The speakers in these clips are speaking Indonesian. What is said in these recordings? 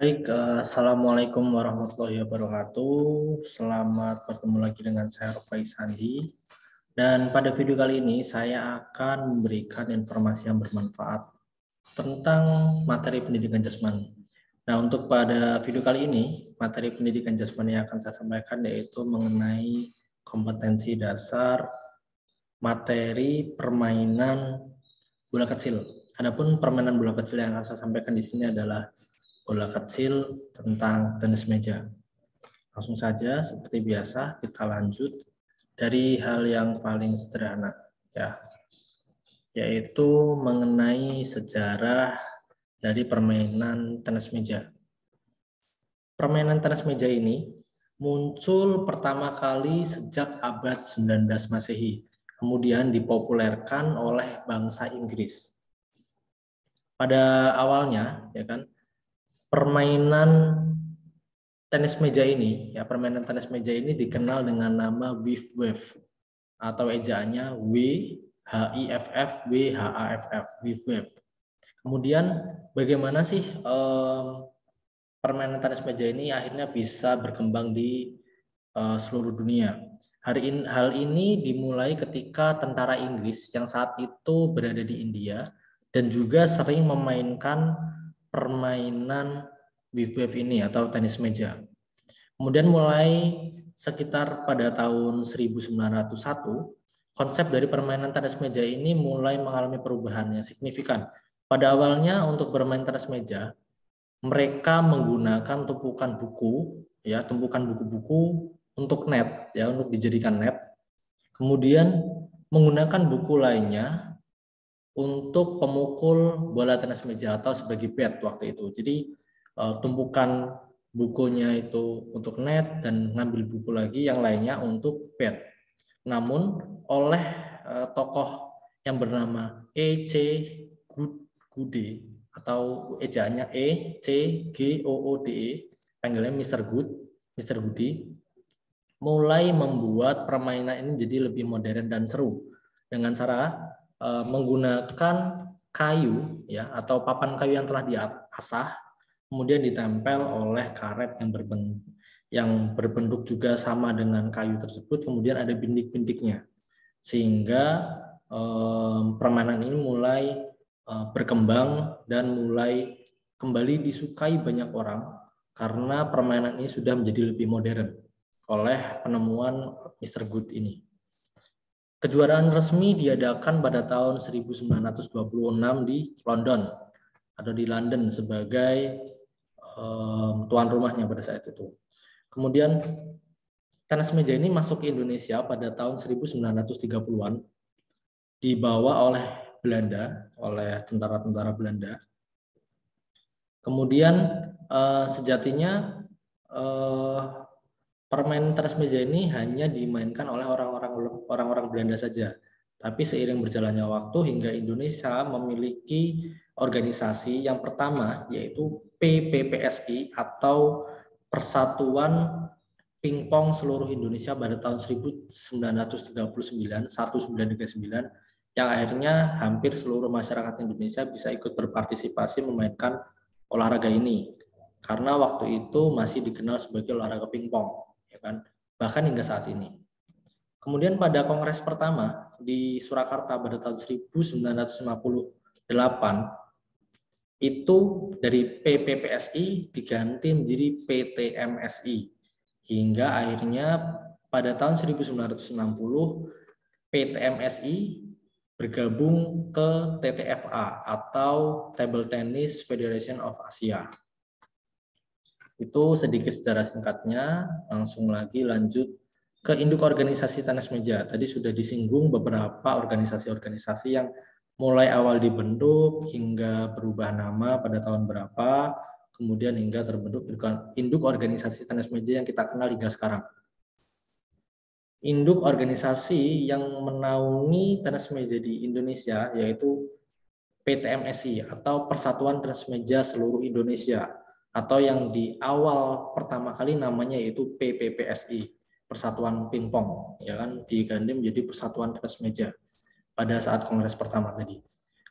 Baik, Assalamualaikum warahmatullahi wabarakatuh. Selamat bertemu lagi dengan saya Rufai Sandi. Dan pada video kali ini saya akan memberikan informasi yang bermanfaat tentang materi pendidikan jasmani. Nah, untuk pada video kali ini, materi pendidikan jasmani yang akan saya sampaikan yaitu mengenai kompetensi dasar materi permainan bola kecil. Adapun permainan bola kecil yang akan saya sampaikan di sini adalah bola kecil tentang tenis meja. Langsung saja seperti biasa kita lanjut dari hal yang paling sederhana ya, yaitu mengenai sejarah dari permainan tenis meja. Permainan tenis meja ini muncul pertama kali sejak abad 19 Masehi, kemudian dipopulerkan oleh bangsa Inggris. Pada awalnya, ya kan, permainan tenis meja ini, ya permainan tenis meja ini dikenal dengan nama Wiff-Waff atau ejaannya WHIFF, Wiff-Waff. Kemudian bagaimana sih permainan tenis meja ini akhirnya bisa berkembang di seluruh dunia? Hal ini dimulai ketika tentara Inggris yang saat itu berada di India dan juga sering memainkan permainan Wiff-Waff ini atau tenis meja. Kemudian mulai sekitar pada tahun 1901, konsep dari permainan tenis meja ini mulai mengalami perubahan yang signifikan. Pada awalnya untuk bermain tenis meja, mereka menggunakan tumpukan buku, ya, tumpukan buku-buku untuk net, ya, untuk dijadikan net. Kemudian menggunakan buku lainnya untuk pemukul bola tenis meja atau sebagai bat waktu itu. Jadi tumpukan bukunya itu untuk net dan ngambil buku lagi yang lainnya untuk bat. Namun oleh tokoh yang bernama E.C. Goode atau ejaannya ECGOODE, panggilannya Mr. Goode, mulai membuat permainan ini jadi lebih modern dan seru dengan cara menggunakan kayu, ya, atau papan kayu yang telah diasah, kemudian ditempel oleh karet yang berbentuk juga sama dengan kayu tersebut, kemudian ada bintik-bintiknya, sehingga permainan ini mulai berkembang dan mulai kembali disukai banyak orang karena permainan ini sudah menjadi lebih modern oleh penemuan Mr. Good ini. Kejuaraan resmi diadakan pada tahun 1926 di London atau di London sebagai tuan rumahnya pada saat itu. Kemudian tenis meja ini masuk ke Indonesia pada tahun 1930-an, dibawa oleh Belanda, oleh tentara-tentara Belanda. Kemudian sejatinya permainan tenis meja ini hanya dimainkan oleh orang-orang Belanda saja. Tapi seiring berjalannya waktu hingga Indonesia memiliki organisasi yang pertama, yaitu PPPSI atau Persatuan Pingpong Seluruh Indonesia pada tahun 1939, yang akhirnya hampir seluruh masyarakat Indonesia bisa ikut berpartisipasi memainkan olahraga ini. Karena waktu itu masih dikenal sebagai olahraga pingpong, ya kan? Bahkan hingga saat ini. Kemudian pada kongres pertama di Surakarta pada tahun 1958, itu dari PPPSI diganti menjadi PTMSI, hingga akhirnya pada tahun 1960 PTMSI bergabung ke TTFA atau Table Tennis Federation of Asia. Itu sedikit sejarah singkatnya. Langsung lagi lanjut ke induk organisasi tenis meja. Tadi sudah disinggung beberapa organisasi-organisasi yang mulai awal dibentuk hingga berubah nama pada tahun berapa, kemudian hingga terbentuk induk organisasi tenis meja yang kita kenal hingga sekarang. Induk organisasi yang menaungi tenis meja di Indonesia yaitu PTMSI atau Persatuan Tenis Meja Seluruh Indonesia, atau yang di awal pertama kali namanya yaitu PPPSI, Persatuan Pingpong, ya kan, diganti menjadi Persatuan Tenis Meja pada saat kongres pertama tadi.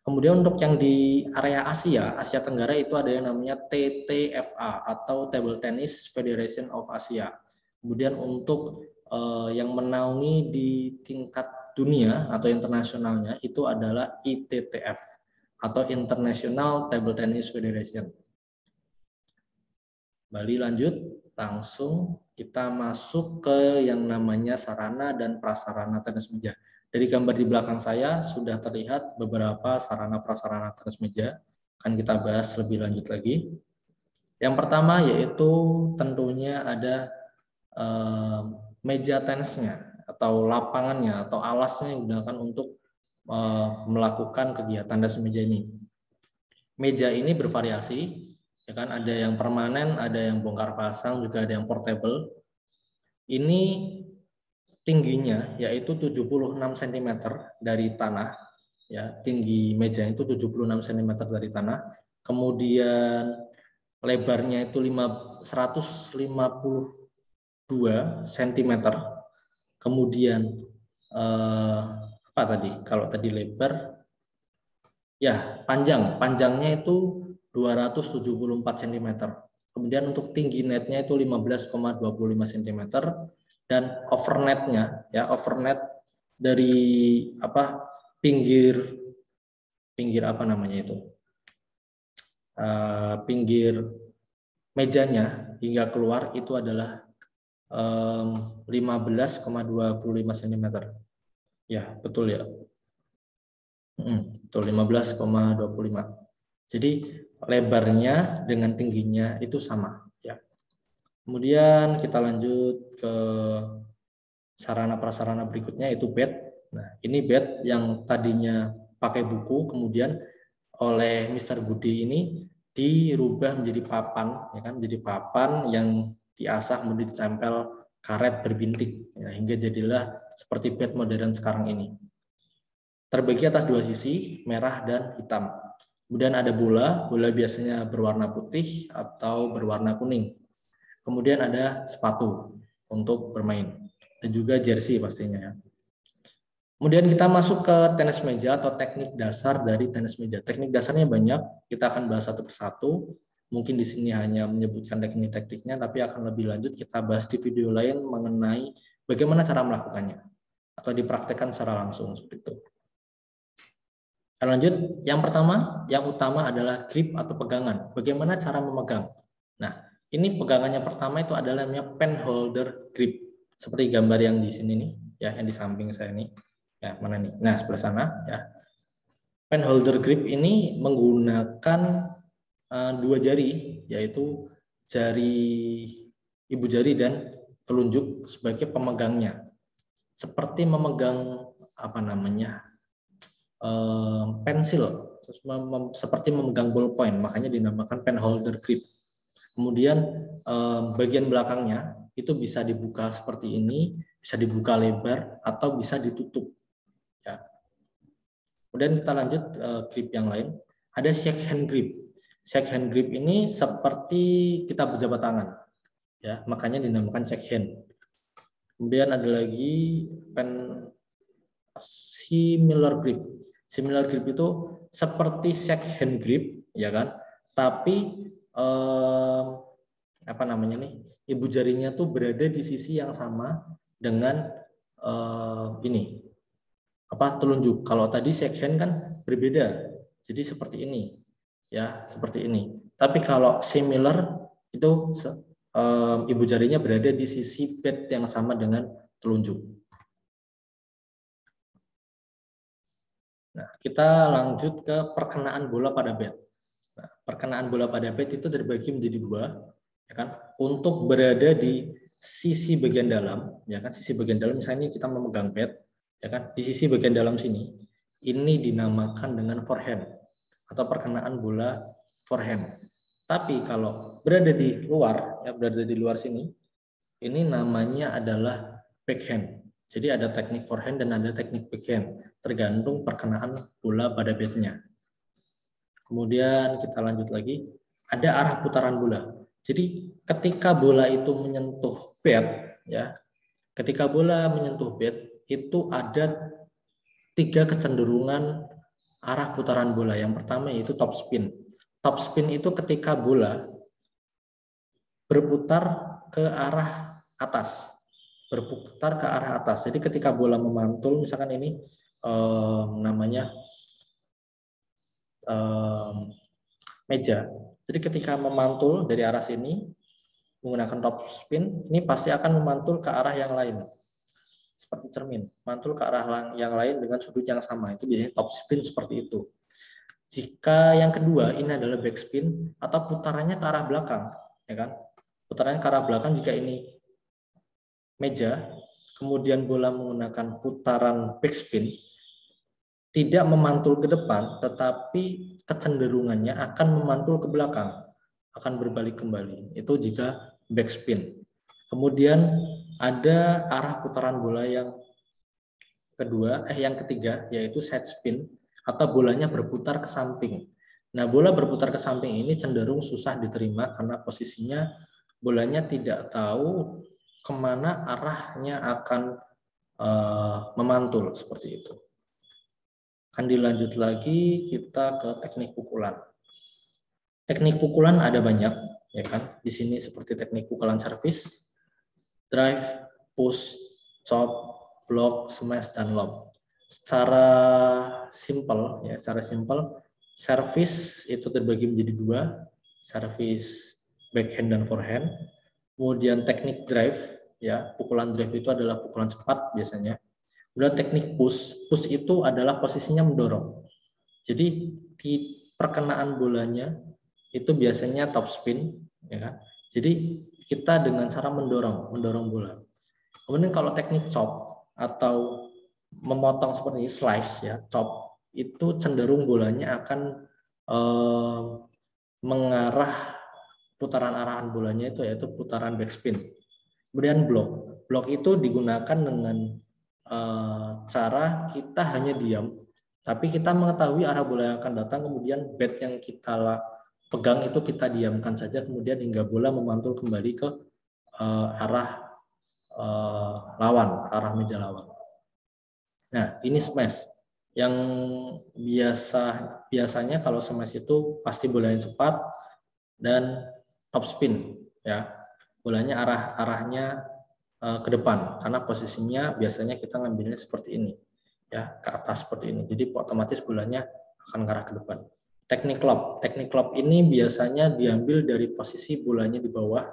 Kemudian untuk yang di area Asia Tenggara itu ada yang namanya TTFA atau Table Tennis Federation of Asia. Kemudian untuk yang menaungi di tingkat dunia atau internasionalnya itu adalah ITTF atau International Table Tennis Federation. Kembali lanjut, langsung kita masuk ke yang namanya sarana dan prasarana tenis meja. Dari gambar di belakang saya sudah terlihat beberapa sarana prasarana tenis meja. Akan kita bahas lebih lanjut lagi. Yang pertama yaitu tentunya ada meja tenisnya atau lapangannya atau alasnya yang digunakan untuk melakukan kegiatan tenis meja ini. Meja ini bervariasi. Ya kan, ada yang permanen, ada yang bongkar pasang, juga ada yang portable. Ini tingginya yaitu 76 cm dari tanah, ya, tinggi meja itu 76 cm dari tanah. Kemudian lebarnya itu 152 cm. Kemudian apa tadi? Kalau tadi lebar, ya, panjangnya itu 274 cm. Kemudian untuk tinggi netnya itu 15,25 cm dan overnetnya, ya, overnet dari pinggir apa namanya itu, pinggir mejanya hingga keluar itu adalah 15,25 cm. Ya, betul ya. Betul, 15,25. Jadi lebarnya dengan tingginya itu sama, ya. Kemudian kita lanjut ke sarana prasarana berikutnya yaitu bed. Nah, ini bed yang tadinya pakai buku, kemudian oleh Mr. Budi ini dirubah menjadi papan, ya kan, menjadi papan yang diasah kemudian ditempel karet berbintik, ya, hingga jadilah seperti bed modern sekarang ini. Terbagi atas dua sisi, merah dan hitam. Kemudian ada bola biasanya berwarna putih atau berwarna kuning. Kemudian ada sepatu untuk bermain dan juga jersey pastinya. Kemudian kita masuk ke tenis meja atau teknik dasar dari tenis meja. Teknik dasarnya banyak, kita akan bahas satu persatu. Mungkin di sini hanya menyebutkan teknik-tekniknya, tapi akan lebih lanjut kita bahas di video lain mengenai bagaimana cara melakukannya atau dipraktekkan secara langsung seperti itu. Lanjut, yang pertama, yang utama adalah grip atau pegangan. Bagaimana cara memegang? Nah, ini pegangannya pertama itu adalah namanya pen holder grip. Seperti gambar yang di sini nih, ya, yang di samping saya ini. Ya, mana nih? Nah, sebelah sana, ya. Pen holder grip ini menggunakan dua jari, yaitu jari ibu jari dan telunjuk sebagai pemegangnya. Seperti memegang apa namanya? Pensil, seperti memegang ballpoint, makanya dinamakan pen holder grip. Kemudian bagian belakangnya itu bisa dibuka seperti ini, bisa dibuka lebar atau bisa ditutup. Ya. Kemudian kita lanjut grip yang lain. Ada shake hand grip. Shake hand grip ini seperti kita berjabat tangan, ya, makanya dinamakan shake hand. Kemudian ada lagi pen similar grip. Similar grip itu seperti shake hand grip, ya kan? Tapi apa namanya nih? Ibu jarinya tuh berada di sisi yang sama dengan ini. Apa telunjuk. Kalau tadi shake hand kan berbeda. Jadi seperti ini. Ya, seperti ini. Tapi kalau similar itu ibu jarinya berada di sisi pad yang sama dengan telunjuk. Nah, kita lanjut ke perkenaan bola pada bat. Nah, perkenaan bola pada bat itu terbagi menjadi dua, ya kan? Untuk berada di sisi bagian dalam, ya kan? Sisi bagian dalam misalnya kita memegang bat, ya kan? Di sisi bagian dalam sini, ini dinamakan dengan forehand atau perkenaan bola forehand. Tapi kalau berada di luar, ya, berada di luar sini, ini namanya adalah backhand. Jadi ada teknik forehand dan ada teknik backhand, tergantung perkenaan bola pada batnya. Kemudian kita lanjut lagi, ada arah putaran bola. Jadi ketika bola itu menyentuh bat, ya, ketika bola menyentuh bat itu ada tiga kecenderungan arah putaran bola. Yang pertama yaitu top spin. Top spin itu ketika bola berputar ke arah atas. Berputar ke arah atas. Jadi ketika bola memantul, misalkan ini namanya meja. Jadi ketika memantul dari arah sini menggunakan top spin, ini pasti akan memantul ke arah yang lain. Seperti cermin, mantul ke arah yang lain dengan sudut yang sama. Itu biasanya top spin seperti itu. Jika yang kedua ini adalah back spin atau putarannya ke arah belakang, ya kan? Putarannya ke arah belakang jika ini meja, kemudian bola menggunakan putaran back spin, tidak memantul ke depan, tetapi kecenderungannya akan memantul ke belakang, akan berbalik kembali. Itu jika back spin. Kemudian ada arah putaran bola yang ketiga, yaitu side spin atau bolanya berputar ke samping. Nah, bola berputar ke samping ini cenderung susah diterima karena posisinya bolanya tidak tahu kemana arahnya akan memantul seperti itu. Akan dilanjut lagi kita ke teknik pukulan. Teknik pukulan ada banyak, ya kan? Di sini seperti teknik pukulan servis, drive, push, chop, block, smash, dan lob. Secara simpel, servis itu terbagi menjadi dua, servis backhand dan forehand. Kemudian teknik drive, ya, pukulan drive itu adalah pukulan cepat biasanya. Kemudian teknik push itu adalah posisinya mendorong. Jadi di perkenaan bolanya itu biasanya top spin, ya kan? Jadi kita dengan cara mendorong bola. Kemudian kalau teknik chop atau memotong seperti ini, slice, ya, chop, itu cenderung bolanya akan mengarah putaran arahan bolanya itu yaitu putaran backspin. Kemudian block itu digunakan dengan cara kita hanya diam, tapi kita mengetahui arah bola yang akan datang, kemudian bat yang kita pegang itu kita diamkan saja, kemudian hingga bola memantul kembali ke arah lawan, arah meja lawan. Nah, ini smash. Yang biasanya kalau smash itu pasti bolanya cepat dan top spin, ya. Bolanya arahnya ke depan karena posisinya biasanya kita ngambilnya seperti ini, ya, ke atas seperti ini. Jadi otomatis bolanya akan mengarah ke depan. Teknik lob ini biasanya diambil dari posisi bolanya di bawah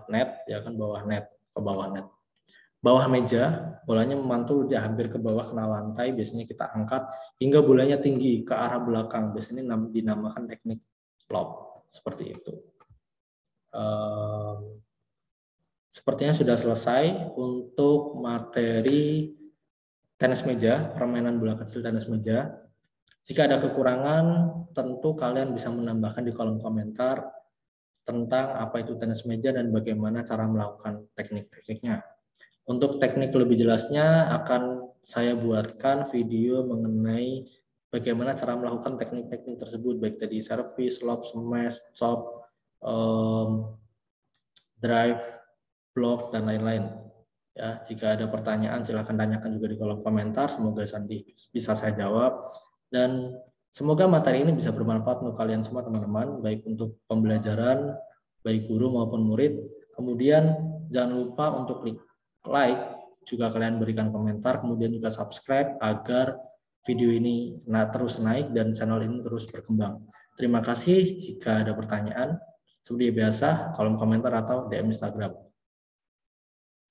net, ya kan, bawah net, ke bawah net. Bawah meja, bolanya memantul dia hampir ke bawah kena lantai, biasanya kita angkat hingga bolanya tinggi ke arah belakang, biasanya dinamakan teknik lob, seperti itu. Sepertinya sudah selesai untuk materi tenis meja, permainan bola kecil tenis meja. Jika ada kekurangan, tentu kalian bisa menambahkan di kolom komentar tentang apa itu tenis meja dan bagaimana cara melakukan teknik-tekniknya. Untuk teknik lebih jelasnya akan saya buatkan video mengenai bagaimana cara melakukan teknik-teknik tersebut, baik tadi service, lob, smash, chop, drive, block, dan lain-lain. Ya, jika ada pertanyaan silahkan tanyakan juga di kolom komentar. Semoga bisa saya jawab dan semoga materi ini bisa bermanfaat untuk kalian semua teman-teman, baik untuk pembelajaran, baik guru maupun murid. Kemudian jangan lupa untuk klik like, juga kalian berikan komentar, kemudian juga subscribe agar video ini terus naik dan channel ini terus berkembang. Terima kasih. Jika ada pertanyaan, seperti biasa, kolom komentar atau DM Instagram.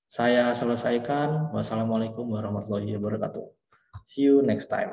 Saya selesaikan. Wassalamualaikum warahmatullahi wabarakatuh. See you next time.